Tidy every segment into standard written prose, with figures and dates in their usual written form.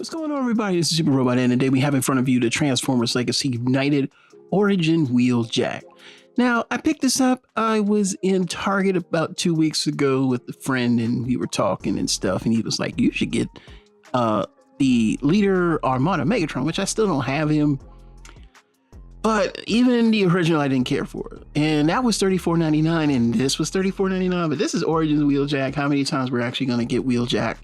What's going on, everybody? This is Super Robot, and today we have in front of you the Transformers Legacy United Origin Wheeljack. Now, I picked this up. I was in Target about 2 weeks ago with a friend, and we were talking and stuff, and he was like, you should get the Leader Armada Megatron, which I still don't have him. But even the original, I didn't care for it. And that was $34.99, and this was $34.99. But this is Origins Wheeljack. How many times we're actually going to get Wheeljack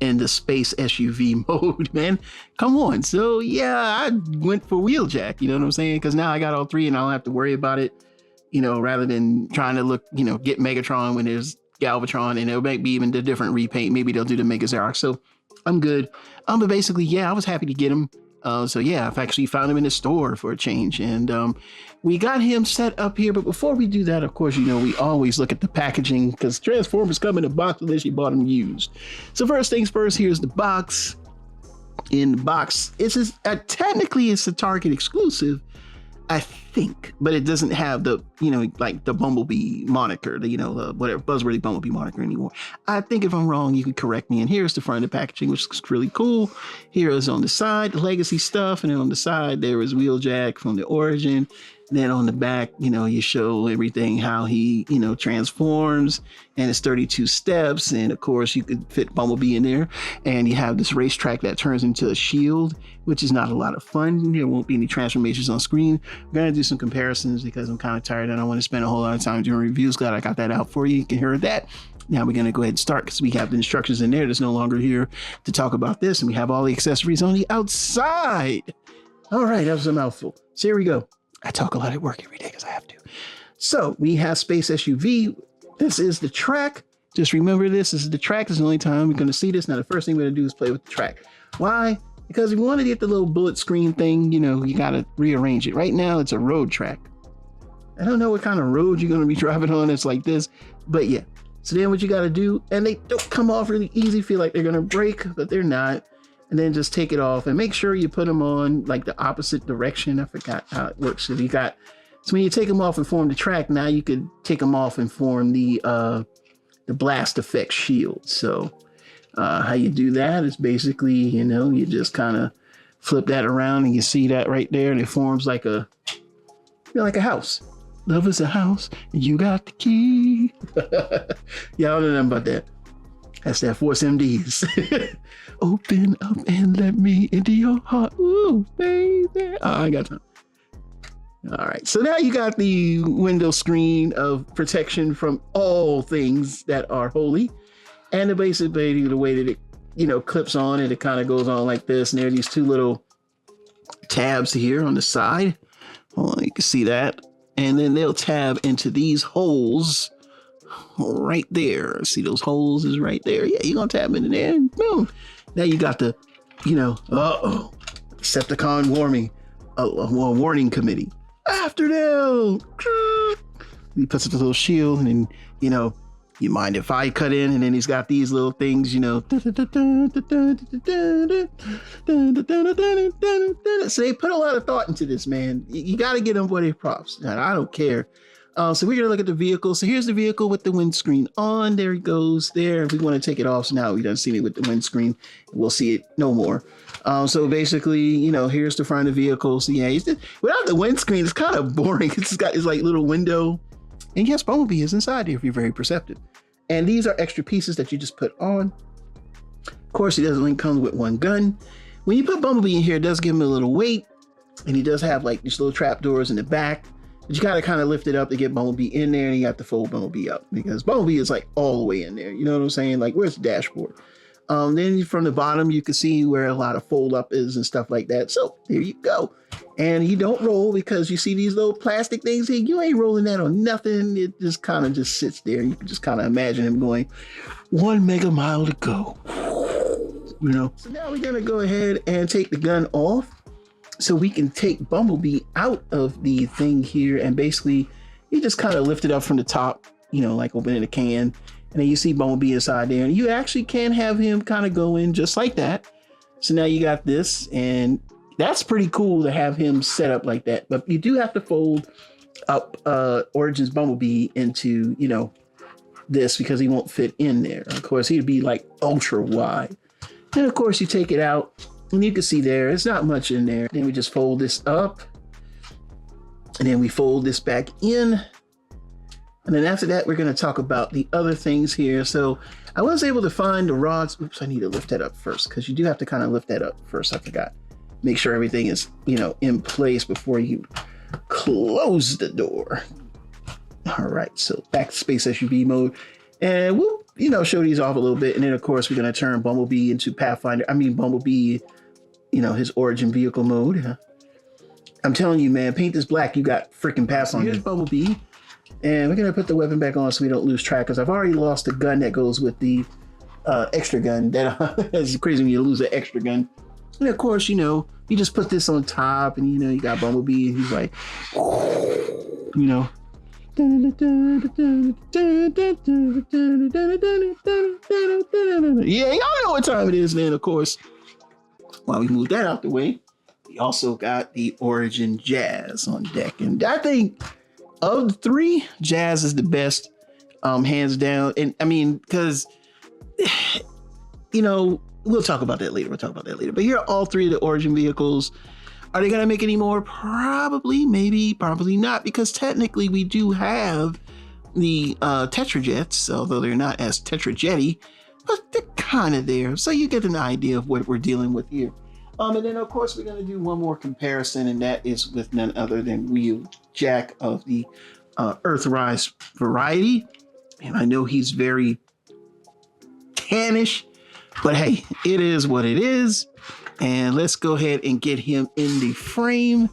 in the space SUV mode, man? Come on. So yeah, I went for Wheeljack, you know what I'm saying? Because now I got all three and I don't have to worry about it, you know, rather than trying to look, you know, get Megatron when there's Galvatron, and it might be even the different repaint. Maybe they'll do the Mega Xerox. So I'm good. But basically, yeah, I was happy to get him. So yeah, I've actually found him in the store for a change, and we got him set up here. But before we do that, of course, you know, we always look at the packaging, because Transformers come in a box unless you bought them used. So first things first, here's the box. In the box, it's just, technically it's a Target exclusive, I think, but it doesn't have the, you know, like the Bumblebee moniker, the, you know, whatever Buzzworthy Bumblebee moniker anymore. I think if I'm wrong, you can correct me. And here's the front of the packaging, which looks really cool. Here is on the side, the legacy stuff. And then on the side, there is Wheeljack from the Origin. Then on the back, you know, you show everything, how he, you know, transforms, and it's 32 steps. And of course, you could fit Bumblebee in there. And you have this racetrack that turns into a shield, which is not a lot of fun. There won't be any transformations on screen. I'm going to do some comparisons because I'm kind of tired and I don't want to spend a whole lot of time doing reviews. Glad I got that out for you. You can hear that. Now we're going to go ahead and start, because we have the instructions in there. That's no longer here to talk about this. And we have all the accessories on the outside. All right, that was a mouthful. So here we go. I talk a lot at work every day because I have to. So we have Space SUV. This is the track. Just remember this. This is the track. This is the only time we're going to see this. Now, the first thing we're going to do is play with the track. Why? Because if you want to get the little bullet screen thing, you know, you got to rearrange it. Right now, it's a road track. I don't know what kind of road you're going to be driving on. It's like this. But yeah. So then what you got to do, and they don't come off really easy. Feel like they're going to break, but they're not. And then just take it off and make sure you put them on like the opposite direction. I forgot how it works. So when you take them off and form the track, now you could take them off and form the blast effect shield. So how you do that is basically, you know, you just kind of flip that around and you see that right there, and it forms like a, you know, like a house. Love is a house and you got the key. Y'all don't know nothing about that. That's that Force MDs. Open up and let me into your heart. Ooh, baby. Oh, I got time. All right. So now you got the window screen of protection from all things that are holy. And the basically the way that it, you know, clips on, and it kind of goes on like this. And there are these two little tabs here on the side. Oh, you can see that. And then they'll tab into these holes right there. See those holes is right there. Yeah, you're gonna tap into there and boom. Now you got the, you know, Decepticon warning committee. After them. He puts it the little shield, and then, you know, you mind if I cut in? And then he's got these little things, you know. So they put a lot of thought into this, man. You got to get them for their props. And I don't care. So we're going to look at the vehicle. So here's the vehicle with the windscreen on. There it goes there. We want to take it off. So now we don't see it with the windscreen. We'll see it no more. So basically, you know, here's the front of the vehicle. So yeah, without the windscreen, it's kind of boring. It's got this like little window. And yes, Bumblebee is inside here if you're very perceptive. And these are extra pieces that you just put on. Of course, he doesn't come with one gun. When you put Bumblebee in here, it does give him a little weight. And he does have like these little trap doors in the back. But you gotta kind of lift it up to get Bumblebee in there, and you have to fold Bumblebee up because Bumblebee is like all the way in there. You know what I'm saying? Like, where's the dashboard? Then from the bottom, you can see where a lot of fold up is and stuff like that. So there you go. And you don't roll, because you see these little plastic things here. You ain't rolling that on nothing. It just kind of just sits there. You can just kind of imagine him going 1 mega mile to go. You know. So now we're gonna go ahead and take the gun off, so we can take Bumblebee out of the thing here, and basically you just kind of lift it up from the top, you know, like opening a can, and then you see Bumblebee inside there, and you actually can have him kind of go in just like that. So now you got this, and that's pretty cool to have him set up like that. But you do have to fold up Origins Bumblebee into, you know, this, because he won't fit in there. Of course, he'd be like ultra wide. And of course, you take it out, And you can see there, it's not much in there. Then we just fold this up. And then we fold this back in. And then after that, we're going to talk about the other things here. So I was able to find the rods. Oops, I need to lift that up first because you do have to kind of lift that up first. I forgot. Make sure everything is, in place before you close the door. All right, so back to space SUV mode. And we'll, show these off a little bit. And then, of course, we're going to turn Bumblebee into Bumblebee, his origin vehicle mode. I'm telling you, man, paint this black. You got freaking pass on. Here's Bumblebee. And we're going to put the weapon back on so we don't lose track, because I've already lost the gun that goes with the extra gun. That's crazy when you lose an extra gun. And of course, you just put this on top and, you got Bumblebee and he's like, yeah, y'all know what time it is. And then, of course, while we move that out the way, we also got the Origin Jazz on deck. And I think of the three, Jazz is the best, hands down. And I mean, because, we'll talk about that later. But here are all three of the Origin vehicles. Are they going to make any more? Probably, maybe, probably not, because technically we do have the Tetrajets, although they're not as Tetrajetty, but they're kind of there. So you get an idea of what we're dealing with here. And then, of course, we're going to do one more comparison, and that is with none other than Wheeljack of the Earthrise variety. And I know he's very tannish, but hey, it is what it is. And let's go ahead and get him in the frame.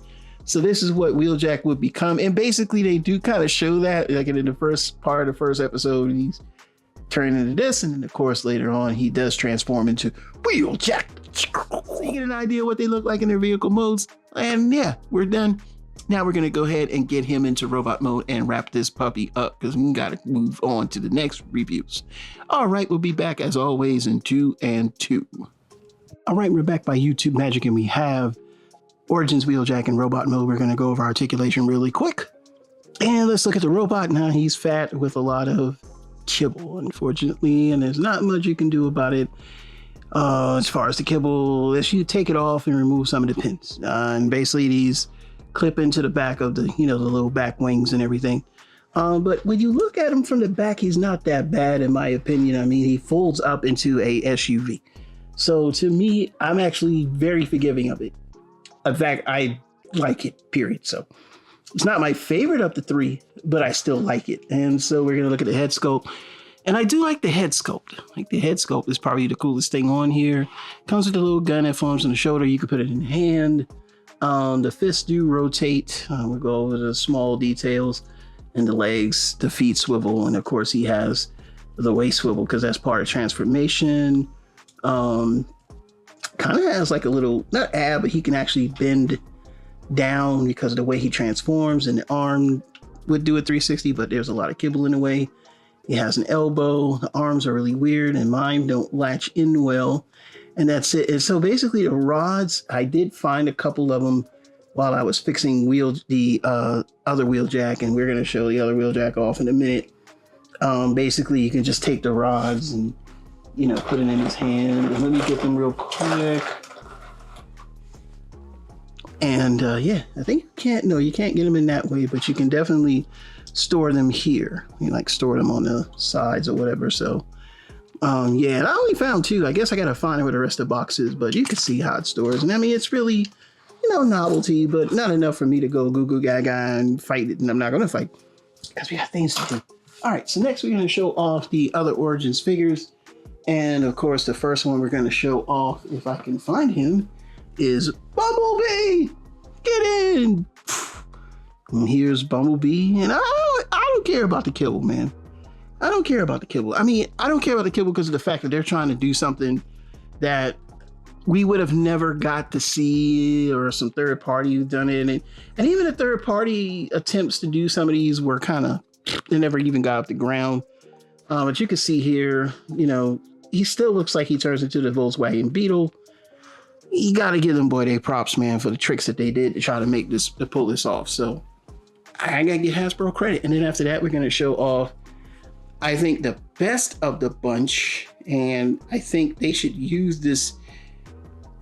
So this is what Wheeljack would become. And basically, they do kind of show that, like in the first part of the first episode, he's turning into this. And then, of course, later on, he does transform into Wheeljack. So you get an idea what they look like in their vehicle modes. And yeah, we're done. Now we're going to go ahead and get him into robot mode and wrap this puppy up, because we got to move on to the next reviews. All right, we'll be back as always in 2 and 2. All right, we're back by YouTube Magic, and we have Origins Wheeljack in robot mode. We're going to go over articulation really quick. And let's look at the robot. Now he's fat with a lot of kibble, unfortunately, and there's not much you can do about it. As far as the kibble, as you take it off and remove some of the pins. And basically these clip into the back of the, the little back wings and everything. But when you look at him from the back, he's not that bad, in my opinion. I mean, he folds up into a SUV. So to me, I'm actually very forgiving of it. In fact, I like it, period. So it's not my favorite of the three, but I still like it. And so we're going to look at the head sculpt. And I do like the head sculpt. Like, the head sculpt is probably the coolest thing on here. Comes with a little gun that forms on the shoulder. You can put it in the hand. The fists do rotate. We'll go over the small details. And the legs, the feet swivel. And of course, he has the waist swivel, because that's part of transformation. Kind of has like a little, not ab, but he can actually bend down because of the way he transforms. And the arm would do a 360, but there's a lot of kibble in the way. He has an elbow. The arms are really weird, and mine don't latch in well. And that's it. And so basically the rods, I did find a couple of them while I was fixing the other Wheeljack, and we're going to show the other Wheeljack off in a minute. Basically, you can just take the rods and, put it in his hand. And let me get them real quick. And yeah, I think you can't get them in that way, but you can definitely store them here. Store them on the sides or whatever. So yeah, and I only found 2. I guess I gotta find where the rest of the box is, but you can see how it stores. And I mean, it's really, novelty, but not enough for me to go goo goo gaga and fight it. And I'm not gonna fight, because we got things to do. All right, so next we're gonna show off the other Origins figures. And of course, the first one we're gonna show off, if I can find him, is Bumblebee. Get in. And here's Bumblebee, and I don't care about the kibble, man. I don't care about the kibble. I mean, I don't care about the kibble because of the fact that they're trying to do something that we would have never got to see, or some third party who've done it. And even the third party attempts to do some of these were kind of, they never even got off the ground. But you can see here, he still looks like he turns into the Volkswagen Beetle. You got to give them boy their props, man, for the tricks that they did to try to pull this off. So I got to give Hasbro credit. And then after that, we're going to show off, I think, the best of the bunch. And I think they should use this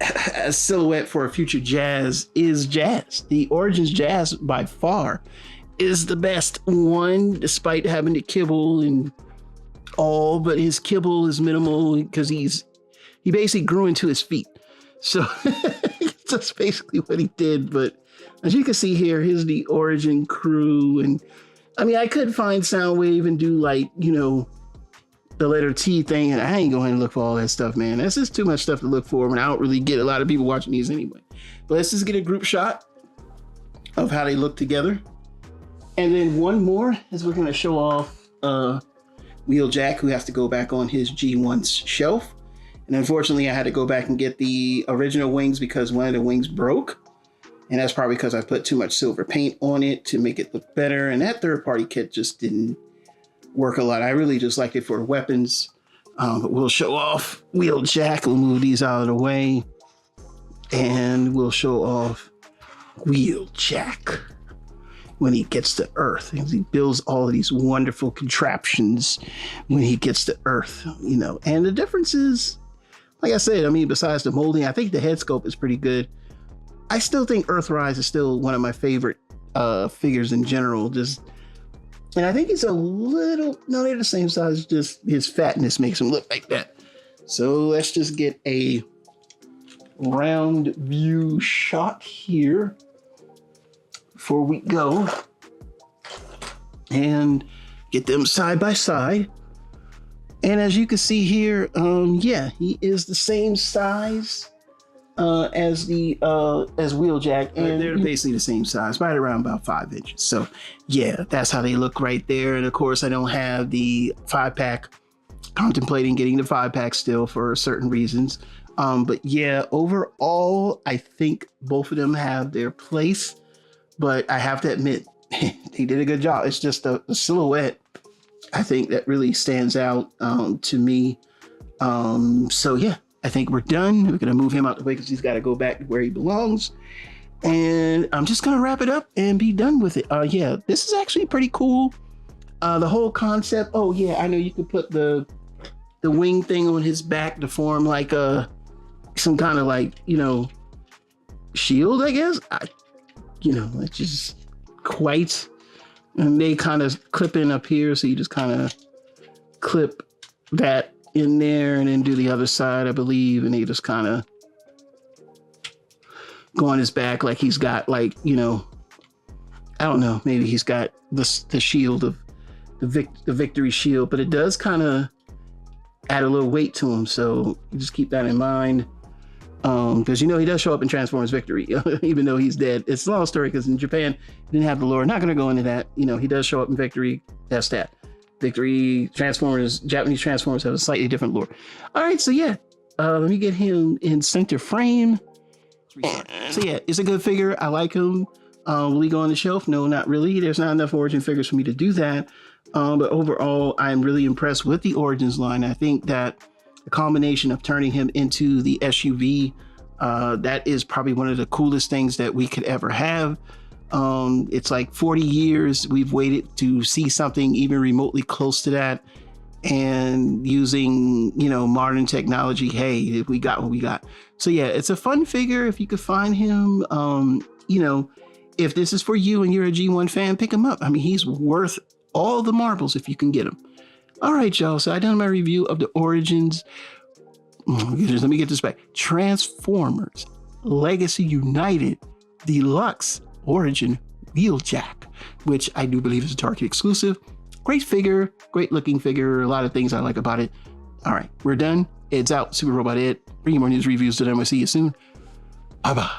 a silhouette for a future Jazz is Jazz. The Origins Jazz by far is the best one, despite having to kibble and all, but his kibble is minimal because he basically grew into his feet. So that's basically what he did. But as you can see here, here's the Origin crew. And I mean, I could find Soundwave and do like, you know, the letter T thing, and I ain't going to look for all that stuff, man. That's just too much stuff to look for, and I don't really get a lot of people watching these anyway. But let's just get a group shot of how they look together. And then one more is we're going to show off Wheeljack, who has to go back on his G1's shelf. And unfortunately, I had to go back and get the original wings because one of the wings broke. And that's probably because I put too much silver paint on it to make it look better. And that third-party kit just didn't work a lot. I really just liked it for weapons. But we'll show off Wheeljack. We'll move these out of the way. And we'll show off Wheeljack when he gets to Earth. He builds all of these wonderful contraptions when he gets to Earth, you know. And the difference is, like I said, I mean, besides the molding, I think the head sculpt is pretty good. I still think Earthrise is still one of my favorite figures in general. And I think he's a little, no, they're the same size, just his fatness makes him look like that. So let's just get a round view shot here before we go and get them side by side. And as you can see here, yeah, he is the same size as Wheeljack, and they're basically the same size, right around about 5 inches. So yeah, that's how they look right there. And of course, I don't have the 5-pack. Contemplating getting the 5-pack still for certain reasons. But yeah, overall, I think both of them have their place. But I have to admit, they did a good job. It's just the silhouette, I think, that really stands out to me. So yeah, I think we're done. We're going to move him out the way because he's got to go back to where he belongs. And I'm just going to wrap it up and be done with it. Yeah, this is actually pretty cool. The whole concept. Oh yeah, I know you could put the wing thing on his back to form like some kind of like, you know, shield, I guess. You know, it's just quite, and they kind of clip in up here. So you just kind of clip that in there and then do the other side, I believe. And they just kind of go on his back like he's got like, you know, I don't know, maybe he's got the shield of the victory shield, but it does kind of add a little weight to him. So you just keep that in mind. Because, you know, he does show up in Transformers Victory, even though he's dead. It's a long story because in Japan, he didn't have the lore. Not going to go into that. You know, he does show up in Victory. That's that. Victory, Transformers, Japanese Transformers have a slightly different lore. All right, so yeah, let me get him in center frame. So yeah, it's a good figure. I like him. Will he go on the shelf? No, not really. There's not enough Origin figures for me to do that. But overall, I'm really impressed with the Origins line. I think that the combination of turning him into the SUV, that is probably one of the coolest things that we could ever have. It's like 40 years we've waited to see something even remotely close to that, and using, you know, modern technology, hey, we got what we got. So yeah, it's a fun figure if you could find him. You know, if this is for you and you're a G1 fan, pick him up. I mean, he's worth all the marbles if you can get him. All right, y'all. So I done my review of the Origins. Let me get this back. Transformers Legacy United Deluxe Origin Wheeljack, which I do believe is a Target exclusive. Great figure, great looking figure. A lot of things I like about it. All right, we're done. Ed's out. Super Robot Ed. Bring you more news reviews to them. We'll see you soon. Bye-bye.